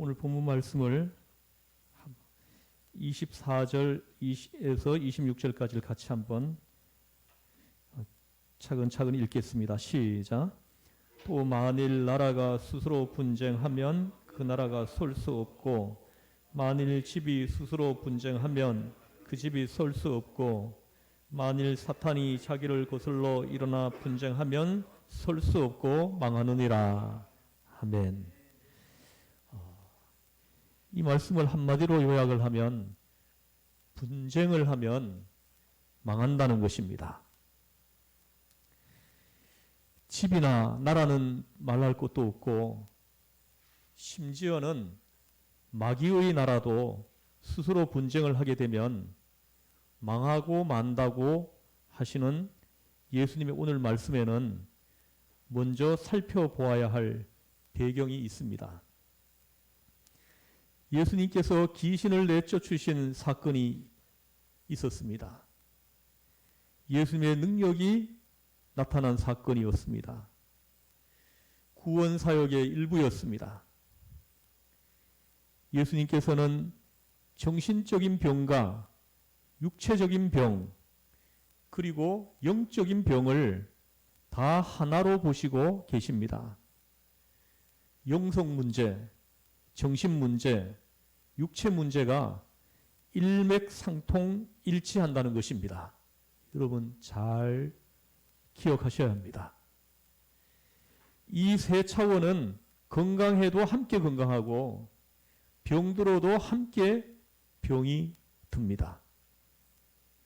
오늘 본문 말씀을 24절에서 26절까지를 같이 한번 차근차근 읽겠습니다. 시작. 또 만일 나라가 스스로 분쟁하면 그 나라가 설 수 없고, 만일 집이 스스로 분쟁하면 그 집이 설 수 없고, 만일 사탄이 자기를 거슬러 일어나 분쟁하면 설 수 없고 망하느니라. 아멘. 이 말씀을 한마디로 요약을 하면 분쟁을 하면 망한다는 것입니다. 집이나 나라는 말할 것도 없고, 심지어는 마귀의 나라도 스스로 분쟁을 하게 되면 망하고 만다고 하시는 예수님의 오늘 말씀에는 먼저 살펴보아야 할 배경이 있습니다. 예수님께서 귀신을 내쫓으신 사건이 있었습니다. 예수님의 능력이 나타난 사건이었습니다. 구원 사역의 일부였습니다. 예수님께서는 정신적인 병과 육체적인 병, 그리고 영적인 병을 다 하나로 보시고 계십니다. 영성 문제, 정신 문제, 육체 문제가 일맥상통 일치한다는 것입니다. 여러분 잘 기억하셔야 합니다. 이 세 차원은 건강해도 함께 건강하고 병들어도 함께 병이 듭니다.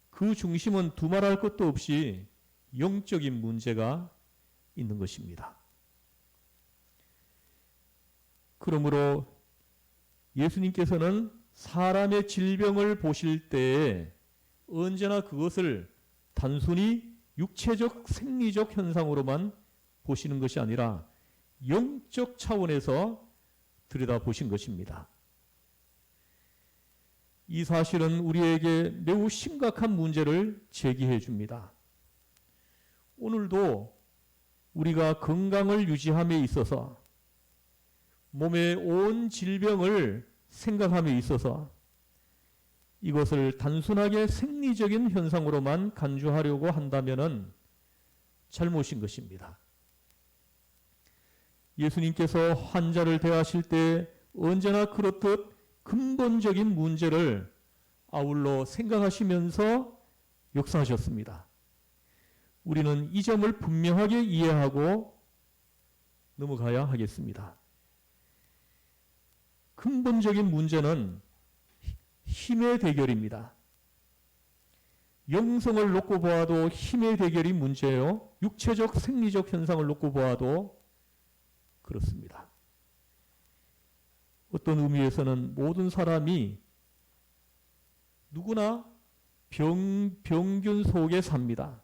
그 중심은 두말할 것도 없이 영적인 문제가 있는 것입니다. 그러므로 예수님께서는 사람의 질병을 보실 때에 언제나 그것을 단순히 육체적 생리적 현상으로만 보시는 것이 아니라 영적 차원에서 들여다보신 것입니다. 이 사실은 우리에게 매우 심각한 문제를 제기해 줍니다. 오늘도 우리가 건강을 유지함에 있어서 몸의 온 질병을 생각함에 있어서 이것을 단순하게 생리적인 현상으로만 간주하려고 한다면 잘못인 것입니다. 예수님께서 환자를 대하실 때 언제나 그렇듯 근본적인 문제를 아울러 생각하시면서 역사하셨습니다. 우리는 이 점을 분명하게 이해하고 넘어가야 하겠습니다. 근본적인 문제는 힘의 대결입니다. 영성을 놓고 보아도 힘의 대결이 문제예요. 육체적 생리적 현상을 놓고 보아도 그렇습니다. 어떤 의미에서는 모든 사람이 누구나 병균 속에 삽니다.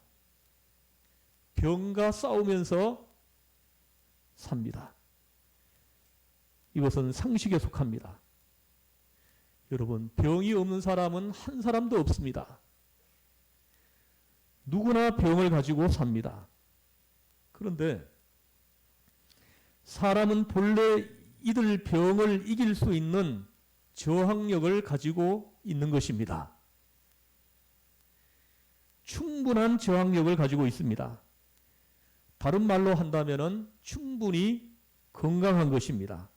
병과 싸우면서 삽니다. 이것은 상식에 속합니다. 여러분, 병이 없는 사람은 한 사람도 없습니다. 누구나 병을 가지고 삽니다. 그런데 사람은 본래 이들 병을 이길 수 있는 저항력을 가지고 있는 것입니다. 충분한 저항력을 가지고 있습니다. 다른 말로 한다면 충분히 건강한 것입니다.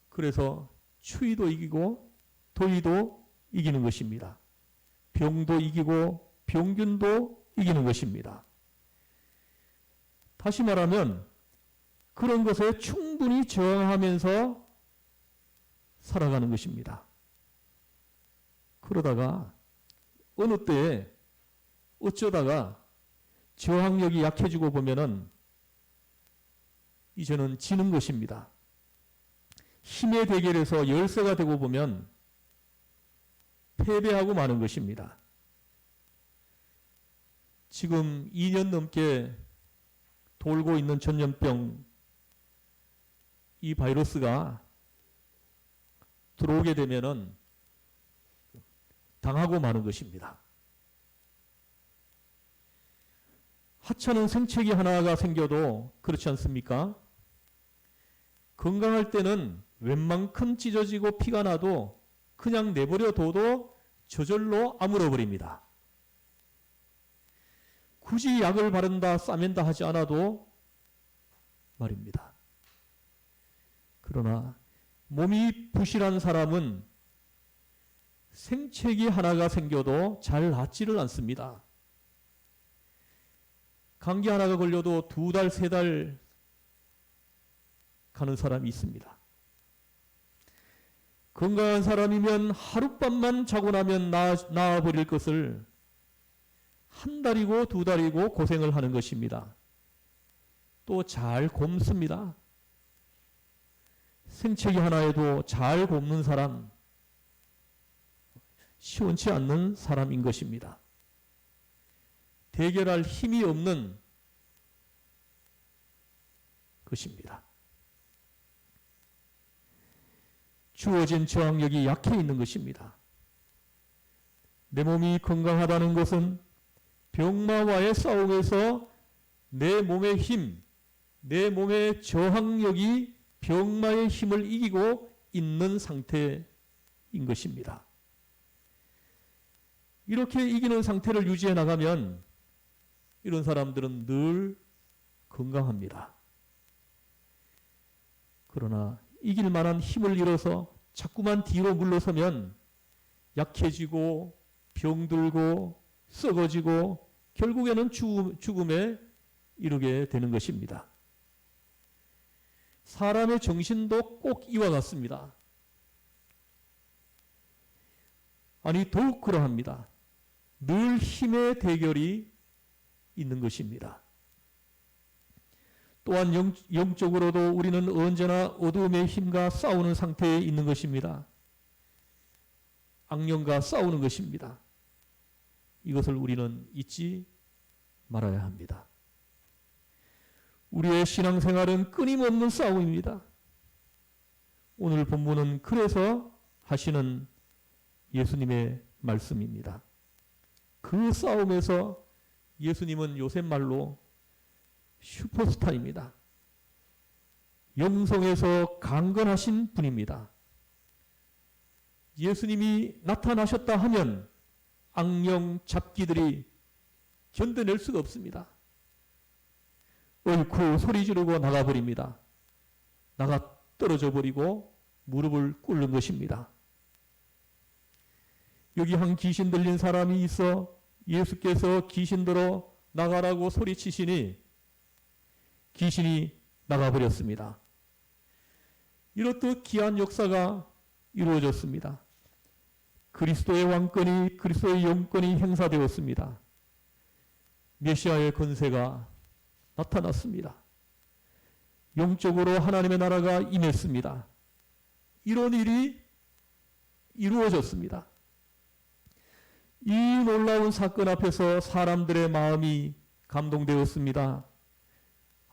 그래서 추위도 이기고 더위도 이기는 것입니다. 병도 이기고 병균도 이기는 것입니다. 다시 말하면 그런 것에 충분히 저항하면서 살아가는 것입니다. 그러다가 어느 때에 어쩌다가 저항력이 약해지고 보면은 이제는 지는 것입니다. 힘의 대결에서 열세가 되고 보면 패배하고 마는 것입니다. 지금 2년 넘게 돌고 있는 전염병, 이 바이러스가 들어오게 되면은 당하고 마는 것입니다. 하찮은 생채기 하나가 생겨도 그렇지 않습니까? 건강할 때는 웬만큼 찢어지고 피가 나도 그냥 내버려 둬도 저절로 아물어 버립니다. 굳이 약을 바른다, 싸맨다 하지 않아도 말입니다. 그러나 몸이 부실한 사람은 생채기 하나가 생겨도 잘 낫지를 않습니다. 감기 하나가 걸려도 2달, 3달 가는 사람이 있습니다. 건강한 사람이면 하룻밤만 자고 나면 나아버릴 것을 1달이고 2달이고 고생을 하는 것입니다. 또 잘 곪습니다. 생채기 하나에도 잘 곪는 사람, 시원치 않는 사람인 것입니다. 대결할 힘이 없는 것입니다. 주어진 저항력이 약해 있는 것입니다. 내 몸이 건강하다는 것은 병마와의 싸움에서 내 몸의 힘, 내 몸의 저항력이 병마의 힘을 이기고 있는 상태인 것입니다. 이렇게 이기는 상태를 유지해 나가면 이런 사람들은 늘 건강합니다. 그러나 이길 만한 힘을 잃어서 자꾸만 뒤로 물러서면 약해지고 병들고 썩어지고 결국에는 죽음에 이르게 되는 것입니다. 사람의 정신도 꼭 이와 같습니다. 아니 더욱 그러합니다. 늘 힘의 대결이 있는 것입니다. 또한 영적으로도 우리는 언제나 어두움의 힘과 싸우는 상태에 있는 것입니다. 악령과 싸우는 것입니다. 이것을 우리는 잊지 말아야 합니다. 우리의 신앙생활은 끊임없는 싸움입니다. 오늘 본문은 그래서 하시는 예수님의 말씀입니다. 그 싸움에서 예수님은 요새 말로 슈퍼스타입니다. 영성에서 강건하신 분입니다. 예수님이 나타나셨다 하면 악령 잡기들이 견뎌낼 수가 없습니다. 어이쿠 소리 지르고 나가버립니다. 나가 떨어져 버리고 무릎을 꿇는 것입니다. 여기 한 귀신 들린 사람이 있어 예수께서 귀신들어 나가라고 소리치시니 귀신이 나가버렸습니다. 이렇듯 귀한 역사가 이루어졌습니다. 그리스도의 왕권이, 그리스도의 영권이 행사되었습니다. 메시아의 권세가 나타났습니다. 영적으로 하나님의 나라가 임했습니다. 이런 일이 이루어졌습니다. 이 놀라운 사건 앞에서 사람들의 마음이 감동되었습니다.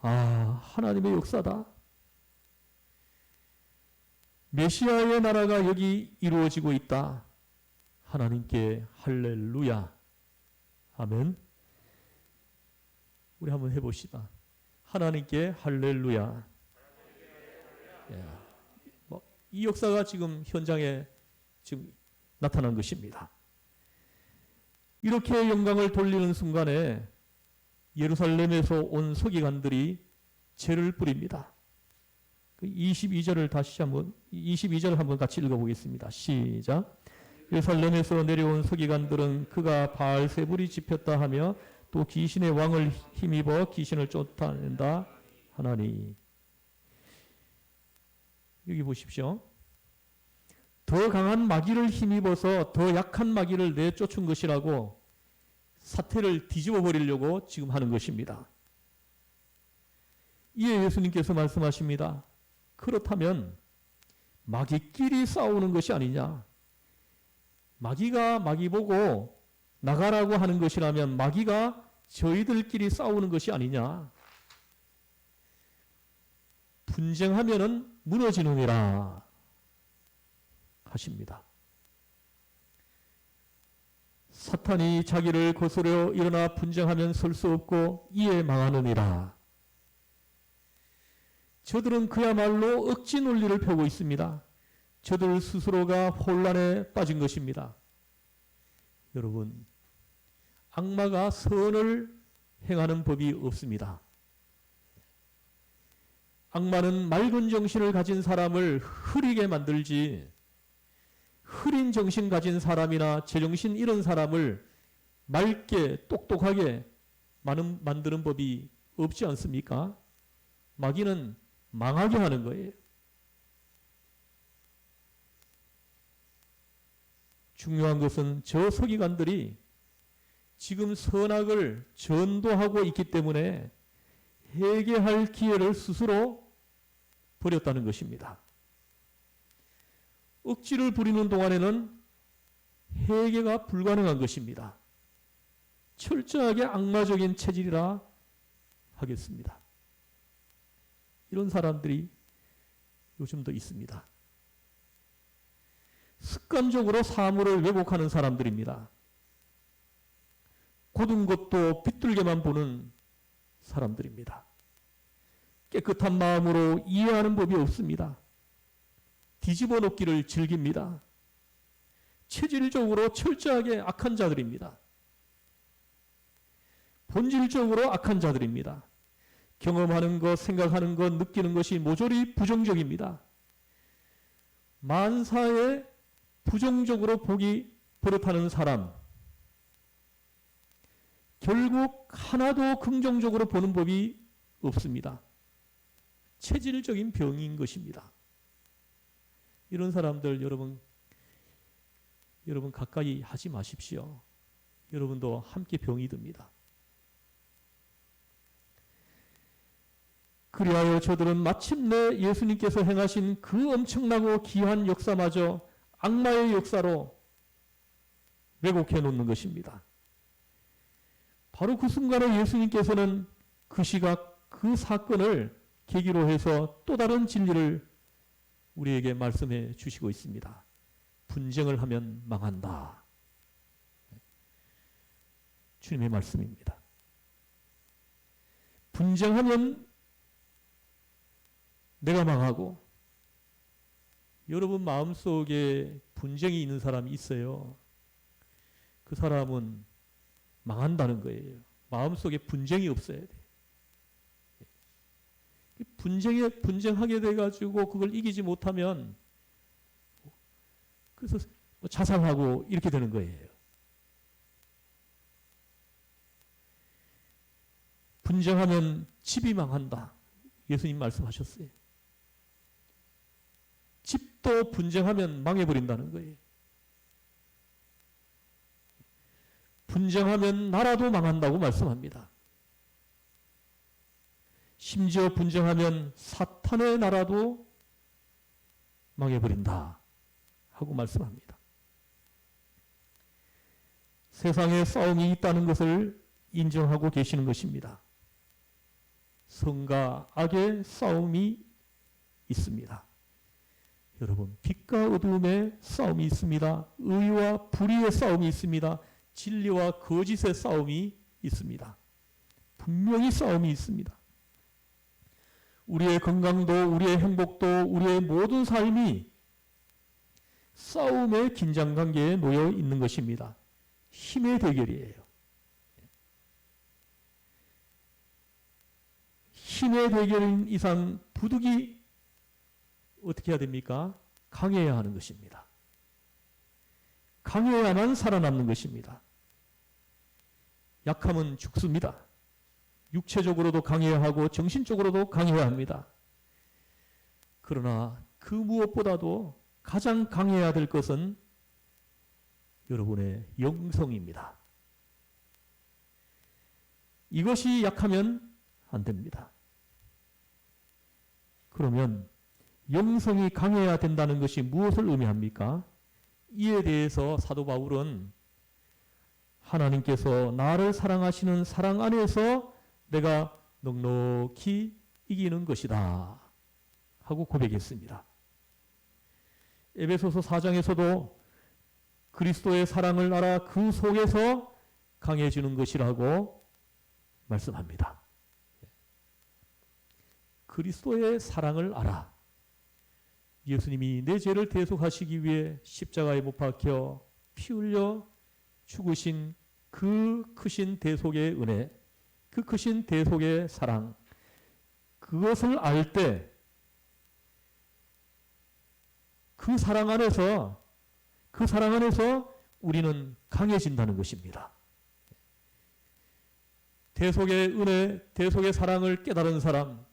아, 하나님의 역사다. 메시아의 나라가 여기 이루어지고 있다. 하나님께 할렐루야. 아멘. 우리 한번 해봅시다. 하나님께 할렐루야. 이 역사가 지금 현장에 지금 나타난 것입니다. 이렇게 영광을 돌리는 순간에 예루살렘에서 온 서기관들이 죄를 뿌립니다. 22절을 다시 한번 22절을 한번 같이 읽어보겠습니다. 시작. 예루살렘에서 내려온 서기관들은 그가 바알세불이 집혔다 하며 또 귀신의 왕을 힘입어 귀신을 쫓아낸다 하나니. 여기 보십시오. 더 강한 마귀를 힘입어서 더 약한 마귀를 내쫓은 것이라고 사태를 뒤집어 버리려고 지금 하는 것입니다. 이에 예수님께서 말씀하십니다. 그렇다면 마귀끼리 싸우는 것이 아니냐. 마귀가 마귀 보고 나가라고 하는 것이라면 마귀가 저희들끼리 싸우는 것이 아니냐. 분쟁하면은 무너지느니라 하십니다. 사탄이 자기를 거스려 일어나 분쟁하면 설 수 없고 이에 망하느니라. 저들은 그야말로 억지 논리를 펴고 있습니다. 저들 스스로가 혼란에 빠진 것입니다. 여러분, 악마가 선을 행하는 법이 없습니다. 악마는 맑은 정신을 가진 사람을 흐리게 만들지, 흐린 정신 가진 사람이나 제정신 잃은 사람을 맑게 똑똑하게 만드는 법이 없지 않습니까? 마귀는 망하게 하는 거예요. 중요한 것은 저 서기관들이 지금 선악을 전도하고 있기 때문에 회개할 기회를 스스로 버렸다는 것입니다. 억지를 부리는 동안에는 회개가 불가능한 것입니다. 철저하게 악마적인 체질이라 하겠습니다. 이런 사람들이 요즘도 있습니다. 습관적으로 사물을 왜곡하는 사람들입니다. 고든 것도 빗들게만 보는 사람들입니다. 깨끗한 마음으로 이해하는 법이 없습니다. 뒤집어 놓기를 즐깁니다. 체질적으로 철저하게 악한 자들입니다. 본질적으로 악한 자들입니다. 경험하는 것, 생각하는 것, 느끼는 것이 모조리 부정적입니다. 만사에 부정적으로 보기 버릇하는 사람, 결국 하나도 긍정적으로 보는 법이 없습니다. 체질적인 병인 것입니다. 이런 사람들 여러분 가까이 하지 마십시오. 여러분도 함께 병이 듭니다. 그리하여 저들은 마침내 예수님께서 행하신 그 엄청나고 귀한 역사마저 악마의 역사로 왜곡해 놓는 것입니다. 바로 그 순간에 예수님께서는 그 시각, 그 사건을 계기로 해서 또 다른 진리를 우리에게 말씀해 주시고 있습니다. 분쟁을 하면 망한다. 주님의 말씀입니다. 분쟁하면 내가 망하고, 여러분 마음속에 분쟁이 있는 사람이 있어요. 그 사람은 망한다는 거예요. 마음속에 분쟁이 없어야 돼. 분쟁하게 돼가지고 그걸 이기지 못하면 그래서 자살하고 이렇게 되는 거예요. 분쟁하면 집이 망한다. 예수님 말씀하셨어요. 집도 분쟁하면 망해버린다는 거예요. 분쟁하면 나라도 망한다고 말씀합니다. 심지어 분쟁하면 사탄의 나라도 망해버린다 하고 말씀합니다. 세상에 싸움이 있다는 것을 인정하고 계시는 것입니다. 성과 악의 싸움이 있습니다. 여러분, 빛과 어두움의 싸움이 있습니다. 의와 불의의 싸움이 있습니다. 진리와 거짓의 싸움이 있습니다. 분명히 싸움이 있습니다. 우리의 건강도, 우리의 행복도, 우리의 모든 삶이 싸움의 긴장관계에 놓여 있는 것입니다. 힘의 대결이에요. 힘의 대결인 이상 부득이 어떻게 해야 됩니까? 강해야 하는 것입니다. 강해야만 살아남는 것입니다. 약하면 죽습니다. 육체적으로도 강해야 하고 정신적으로도 강해야 합니다. 그러나 그 무엇보다도 가장 강해야 될 것은 여러분의 영성입니다. 이것이 약하면 안 됩니다. 그러면 영성이 강해야 된다는 것이 무엇을 의미합니까? 이에 대해서 사도 바울은 하나님께서 나를 사랑하시는 사랑 안에서 내가 넉넉히 이기는 것이다 하고 고백했습니다. 에베소서 4장에서도 그리스도의 사랑을 알아 그 속에서 강해지는 것이라고 말씀합니다. 그리스도의 사랑을 알아. 예수님이 내 죄를 대속하시기 위해 십자가에 못 박혀 피 흘려 죽으신 그 크신 대속의 은혜, 그 크신 대속의 사랑, 그것을 알 때 그 사랑 안에서 우리는 강해진다는 것입니다. 대속의 은혜, 대속의 사랑을 깨달은 사람,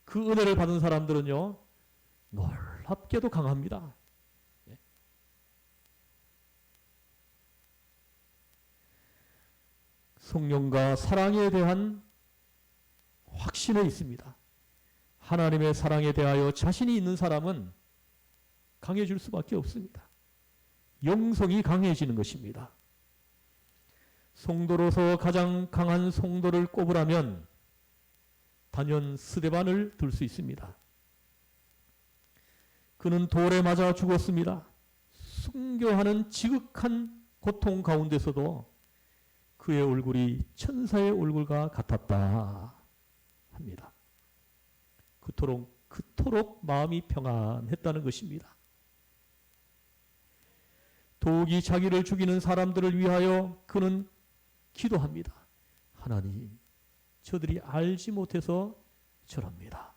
그 은혜를 받은 사람들은요, 놀랍게도 강합니다. 성령과 사랑에 대한 확신에 있습니다. 하나님의 사랑에 대하여 자신이 있는 사람은 강해질 수밖에 없습니다. 영성이 강해지는 것입니다. 성도로서 가장 강한 성도를 꼽으라면 단연 스데반을 들 수 있습니다. 그는 돌에 맞아 죽었습니다. 순교하는 지극한 고통 가운데서도 그의 얼굴이 천사의 얼굴과 같았다 합니다. 그토록 마음이 평안했다는 것입니다. 독이 자기를 죽이는 사람들을 위하여 그는 기도합니다. 하나님, 저들이 알지 못해서 저럽니다.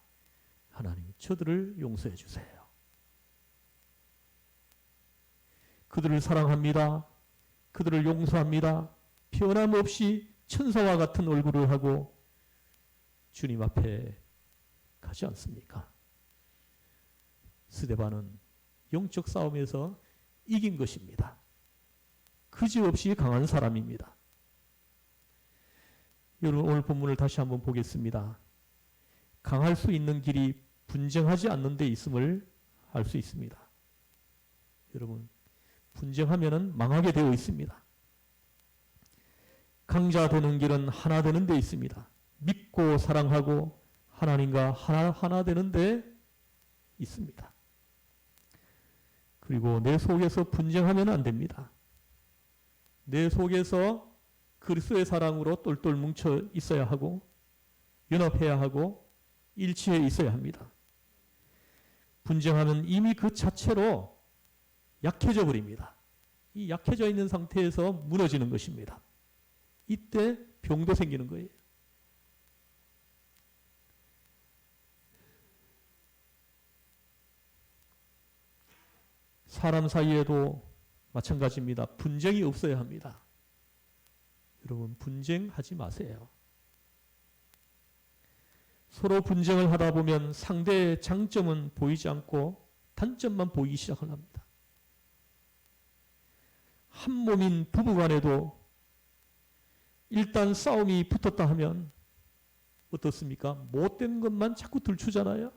하나님, 저들을 용서해 주세요. 그들을 사랑합니다. 그들을 용서합니다. 변함없이 천사와 같은 얼굴을 하고 주님 앞에 가지 않습니까? 스데반은 영적 싸움에서 이긴 것입니다. 그지없이 강한 사람입니다. 여러분, 오늘 본문을 다시 한번 보겠습니다. 강할 수 있는 길이 분쟁하지 않는 데 있음을 알 수 있습니다. 여러분, 분쟁하면은 망하게 되어 있습니다. 강자 되는 길은 하나 되는 데 있습니다. 믿고 사랑하고 하나님과 하나 되는 데 있습니다. 그리고 내 속에서 분쟁하면 안 됩니다. 내 속에서 그리스도의 사랑으로 똘똘 뭉쳐 있어야 하고 연합해야 하고 일치해 있어야 합니다. 분쟁하면 이미 그 자체로 약해져 버립니다. 이 약해져 있는 상태에서 무너지는 것입니다. 이때 병도 생기는 거예요. 사람 사이에도 마찬가지입니다. 분쟁이 없어야 합니다. 여러분, 분쟁하지 마세요. 서로 분쟁을 하다 보면 상대의 장점은 보이지 않고 단점만 보이기 시작합니다. 한 몸인 부부간에도 일단 싸움이 붙었다 하면 어떻습니까? 못된 것만 자꾸 들추잖아요.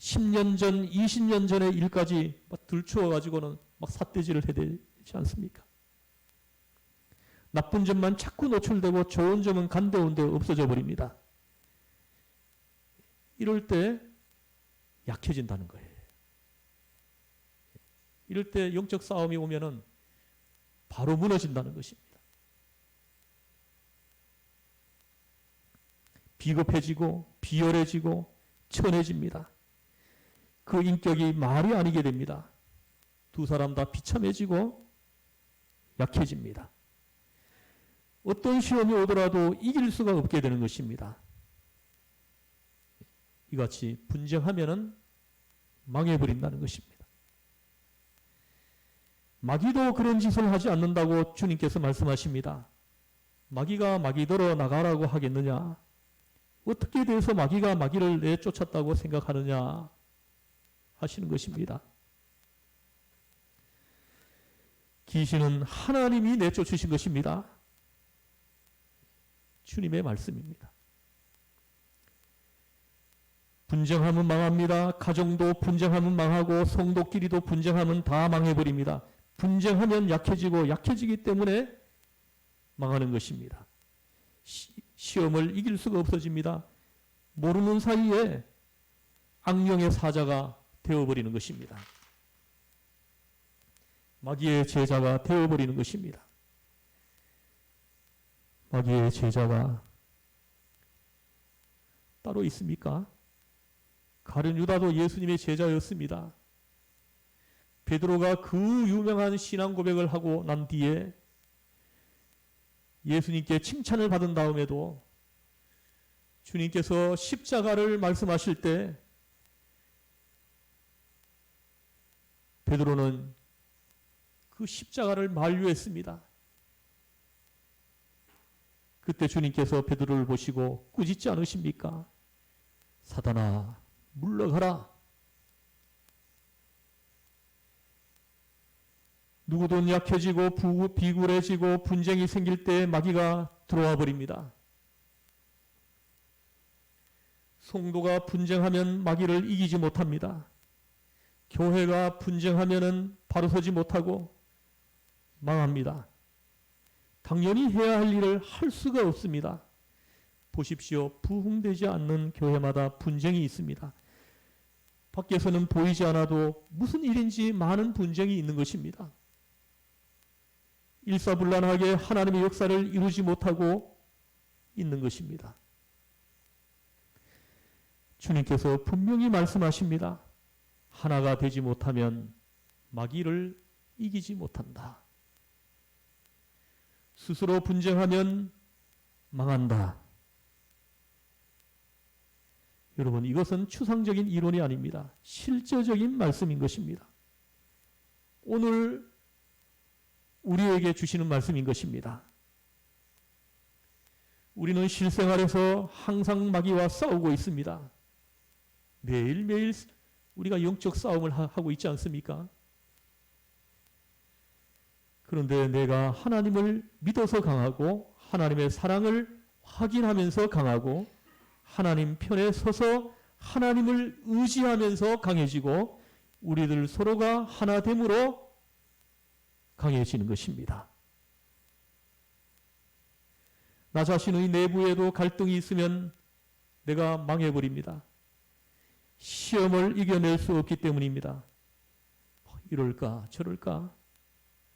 10년 전, 20년 전의 일까지 막 들추어가지고는 막 삿대질을 해야 되지 않습니까? 나쁜 점만 자꾸 노출되고 좋은 점은 간데온데 없어져 버립니다. 이럴 때 약해진다는 거예요. 이럴 때 영적 싸움이 오면은 바로 무너진다는 것입니다. 비겁해지고 비열해지고 천해집니다. 그 인격이 말이 아니게 됩니다. 두 사람 다 비참해지고 약해집니다. 어떤 시험이 오더라도 이길 수가 없게 되는 것입니다. 이같이 분쟁하면은 망해버린다는 것입니다. 마귀도 그런 짓을 하지 않는다고 주님께서 말씀하십니다. 마귀가 마귀더러 나가라고 하겠느냐? 어떻게 돼서 마귀가 마귀를 내쫓았다고 생각하느냐? 하시는 것입니다. 귀신은 하나님이 내쫓으신 것입니다. 주님의 말씀입니다. 분쟁하면 망합니다. 가정도 분쟁하면 망하고 성도끼리도 분쟁하면 다 망해버립니다. 분쟁하면 약해지고 약해지기 때문에 망하는 것입니다. 시험을 이길 수가 없어집니다. 모르는 사이에 악령의 사자가 되어버리는 것입니다. 마귀의 제자가 되어버리는 것입니다. 마귀의 제자가 따로 있습니까? 가룟 유다도 예수님의 제자였습니다. 베드로가 그 유명한 신앙 고백을 하고 난 뒤에 예수님께 칭찬을 받은 다음에도 주님께서 십자가를 말씀하실 때 베드로는 그 십자가를 만류했습니다. 그때 주님께서 베드로를 보시고 꾸짖지 않으십니까? 사단아, 물러가라. 누구든 약해지고 비굴해지고 분쟁이 생길 때 마귀가 들어와 버립니다. 성도가 분쟁하면 마귀를 이기지 못합니다. 교회가 분쟁하면 바로 서지 못하고 망합니다. 당연히 해야 할 일을 할 수가 없습니다. 보십시오. 부흥되지 않는 교회마다 분쟁이 있습니다. 밖에서는 보이지 않아도 무슨 일인지 많은 분쟁이 있는 것입니다. 일사불란하게 하나님의 역사를 이루지 못하고 있는 것입니다. 주님께서 분명히 말씀하십니다. 하나가 되지 못하면 마귀를 이기지 못한다. 스스로 분쟁하면 망한다. 여러분, 이것은 추상적인 이론이 아닙니다. 실제적인 말씀인 것입니다. 오늘 우리에게 주시는 말씀인 것입니다. 우리는 실생활에서 항상 마귀와 싸우고 있습니다. 매일매일 우리가 영적 싸움을 하고 있지 않습니까? 그런데 내가 하나님을 믿어서 강하고 하나님의 사랑을 확인하면서 강하고 하나님 편에 서서 하나님을 의지하면서 강해지고 우리들 서로가 하나됨으로 강해지는 것입니다. 나 자신의 내부에도 갈등이 있으면 내가 망해버립니다. 시험을 이겨낼 수 없기 때문입니다. 이럴까 저럴까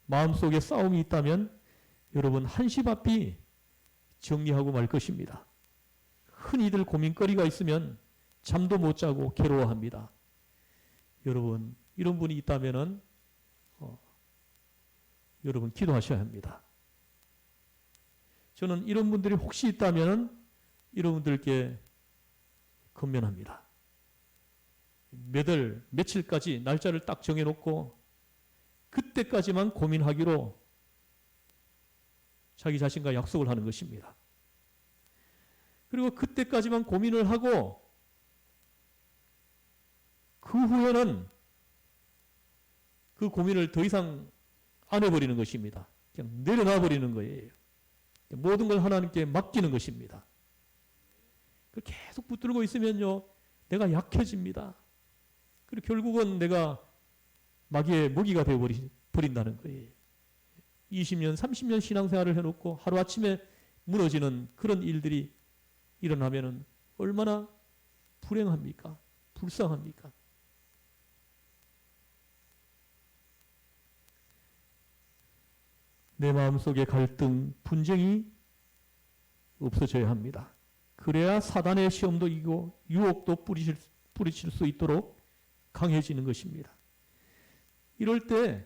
마음속에 싸움이 있다면 여러분 한시 앞이 정리하고 말 것입니다. 흔히들 고민거리가 있으면 잠도 못 자고 괴로워합니다. 여러분 이런 분이 있다면 여러분 기도하셔야 합니다. 저는 이런 분들이 혹시 있다면 여러분들께 건면합니다. 며칠까지 날짜를 딱 정해놓고 그때까지만 고민하기로 자기 자신과 약속을 하는 것입니다. 그리고 그때까지만 고민을 하고 그 후에는 그 고민을 더 이상 안 해버리는 것입니다. 그냥 내려놔 버리는 거예요. 모든 걸 하나님께 맡기는 것입니다. 계속 붙들고 있으면요, 내가 약해집니다. 그리고 결국은 내가 마귀의 먹이가 되어버린다는 거예요. 20년, 30년 신앙생활을 해놓고 하루아침에 무너지는 그런 일들이 일어나면 얼마나 불행합니까? 불쌍합니까? 내 마음속에 갈등, 분쟁이 없어져야 합니다. 그래야 사단의 시험도 이기고 유혹도 뿌리칠 수 있도록 강해지는 것입니다. 이럴 때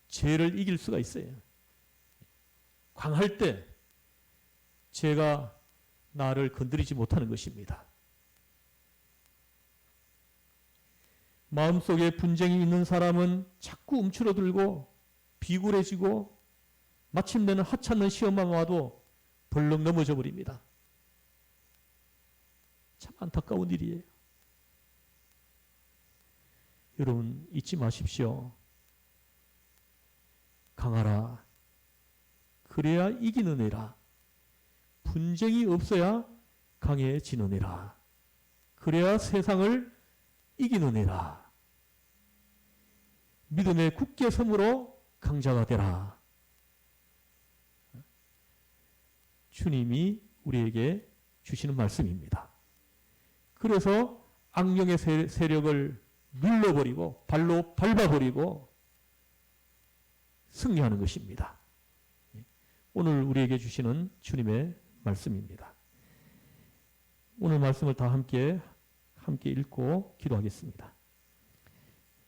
죄를 이길 수가 있어요. 강할 때 죄가 나를 건드리지 못하는 것입니다. 마음속에 분쟁이 있는 사람은 자꾸 움츠러들고 비굴해지고 마침내는 하찮는 시험만 와도 벌렁 넘어져 버립니다. 참 안타까운 일이에요. 여러분 잊지 마십시오. 강하라. 그래야 이기는 애라. 분쟁이 없어야 강해지는 애라. 그래야 세상을 이기는 애라. 믿음의 굳게 섬으로 강자가 되라. 주님이 우리에게 주시는 말씀입니다. 그래서 악령의 세력을 눌러버리고 발로 밟아버리고 승리하는 것입니다. 오늘 우리에게 주시는 주님의 말씀입니다. 오늘 말씀을 다 함께 읽고 기도하겠습니다.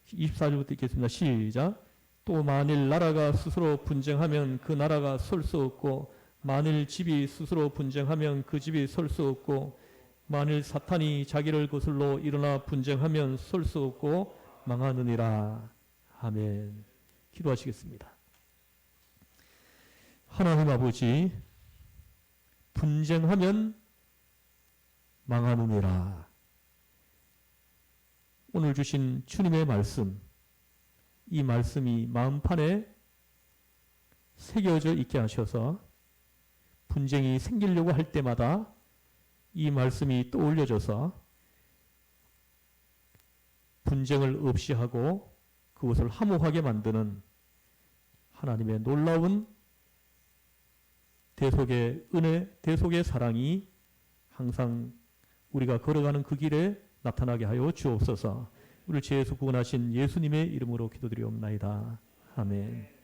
24절부터 읽겠습니다. 시작. 또 만일 나라가 스스로 분쟁하면 그 나라가 설 수 없고 만일 집이 스스로 분쟁하면 그 집이 설 수 없고 만일 사탄이 자기를 거슬러 일어나 분쟁하면 설 수 없고 망하느니라. 아멘. 기도하시겠습니다. 하나님 아버지, 분쟁하면 망하느니라. 오늘 주신 주님의 말씀, 이 말씀이 마음판에 새겨져 있게 하셔서 분쟁이 생기려고 할 때마다 이 말씀이 떠올려져서 분쟁을 없이 하고 그것을 화목하게 만드는 하나님의 놀라운 대속의 은혜, 대속의 사랑이 항상 우리가 걸어가는 그 길에 나타나게 하여 주옵소서. 우리를 죄에서 구원하신 예수님의 이름으로 기도드리옵나이다. 아멘.